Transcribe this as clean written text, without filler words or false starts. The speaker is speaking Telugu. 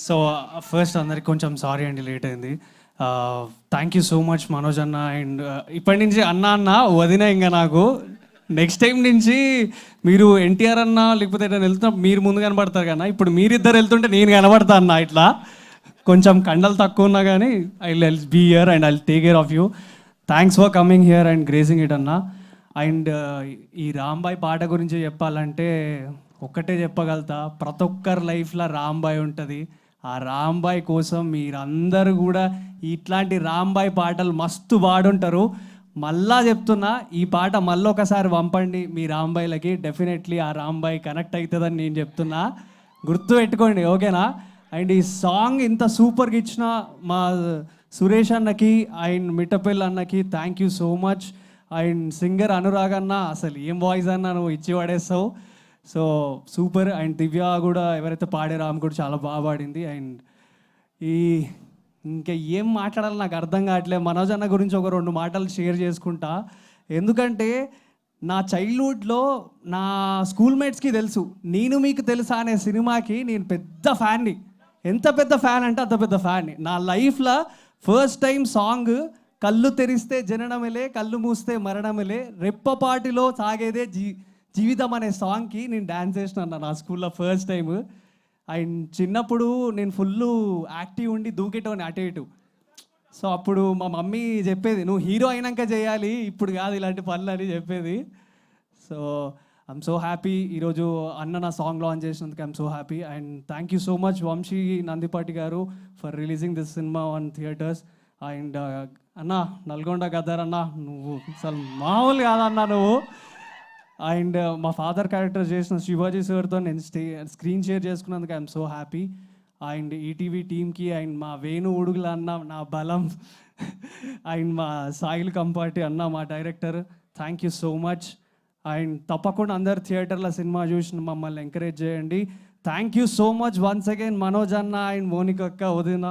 సో ఫస్ట్ అందరికి కొంచెం సారీ అండి, లేట్ అయింది. Thank you so much Manoj అన్న. అండ్ ఇప్పటి నుంచి అన్న అన్న వదిన ఇంకా నాకు నెక్స్ట్ టైం నుంచి మీరు ఎన్టీఆర్ అన్న లేకపోతే ఏదైనా వెళ్తున్నా మీరు ముందు కనబడతారు కన్నా, ఇప్పుడు మీరిద్దరు వెళ్తుంటే నేను కనబడతా అన్న. ఇట్లా కొంచెం కండలు తక్కువ ఉన్నా కానీ I will be here and I will take care of you. Thanks for coming here and gracing it అన్న. అండ్ ఈ రాంబాయ్ పాట గురించి చెప్పాలంటే ఒక్కటే చెప్పగలుగుతా, ప్రతి ఒక్కరి లైఫ్లో రాంబాయ్ ఉంటుంది. ఆ రాంబాయ్ కోసం మీరందరూ కూడా ఇట్లాంటి రాంబాయ్ పాటలు మస్తు పాడుంటారు. మళ్ళా చెప్తున్నా, ఈ పాట మళ్ళీ ఒకసారి పంపండి మీ రాంబాయ్లకి, డెఫినెట్లీ ఆ రాంబాయ్ కనెక్ట్ అవుతుందని నేను చెప్తున్నా, గుర్తు పెట్టుకోండి, ఓకేనా? అండ్ ఈ సాంగ్ ఇంత సూపర్గా ఇచ్చిన మా సురేష్ అన్నకి అండ్ మిట్టపల్లి అన్నకి thank you so much. And singer Anurag అన్న, అసలు ఏం వాయిస్ అన్న నువ్వు ఇచ్చి పడేస్తావు, సో సూపర్. అండ్ దివ్య కూడా ఎవరైతే పాడారో ఆమె కూడా చాలా బాగా పాడింది. అండ్ ఈ ఇంకా ఏం మాట్లాడాలి నాకు అర్థం కావట్లేదు. మనోజ్ అన్న గురించి ఒక 2 మాటలు షేర్ చేసుకుంటా. ఎందుకంటే నా చైల్డ్హుడ్లో నా స్కూల్మేట్స్కి తెలుసు, నేను మీకు తెలుసా అనే సినిమాకి నేను పెద్ద ఫ్యాన్ని. ఎంత పెద్ద ఫ్యాన్ అంటే అంత పెద్ద ఫ్యాన్ని. నా లైఫ్లో ఫస్ట్ టైం సాంగ్ కళ్ళు తెరిస్తే జననమేలే, కళ్ళు మూస్తే మరణమేలే, రెప్పపాటిలో సాగేదే జీవితం అనే సాంగ్కి నేను డ్యాన్స్ చేసినాను నా స్కూల్లో ఫస్ట్ టైం. అండ్ చిన్నప్పుడు నేను ఫుల్ యాక్టివ్ ఉండి దూకేటోని అటు ఇటు. సో అప్పుడు మా మమ్మీ చెప్పేది, నువ్వు హీరో అయినాక చేయాలి, ఇప్పుడు కాదు ఇలాంటి పనులు అని చెప్పేది. సో ఐఎమ్ సో హ్యాపీ ఈరోజు అన్న నా సాంగ్ లాంచ్ చేసినందుకు. I'm so happy. And thank you so much Vamshi Nandipati గారు for releasing this cinema on theatres. And అన్న నల్గొండ గద్దర్ అన్న, నువ్వు అసలు మామూలు కాదన్నా నువ్వు. అండ్ మా ఫాదర్ క్యారెక్టర్ చేసిన శివాజీ సార్తో నేను స్క్రీన్ షేర్ చేసుకున్నందుకు I'm so happy. And ETV టీమ్కి అండ్ మా వేణు ఉడుగుల అన్న నా బలం, అండ్ మా సాయిల్ కంపాటి అన్న మా director, thank you so much. And తప్పకుండా అందరు థియేటర్లో సినిమా చూసి మమ్మల్ని ఎంకరేజ్ చేయండి. Thank you so much once again Manoj అన్న అండ్ మోనిక అక్క, వదిన.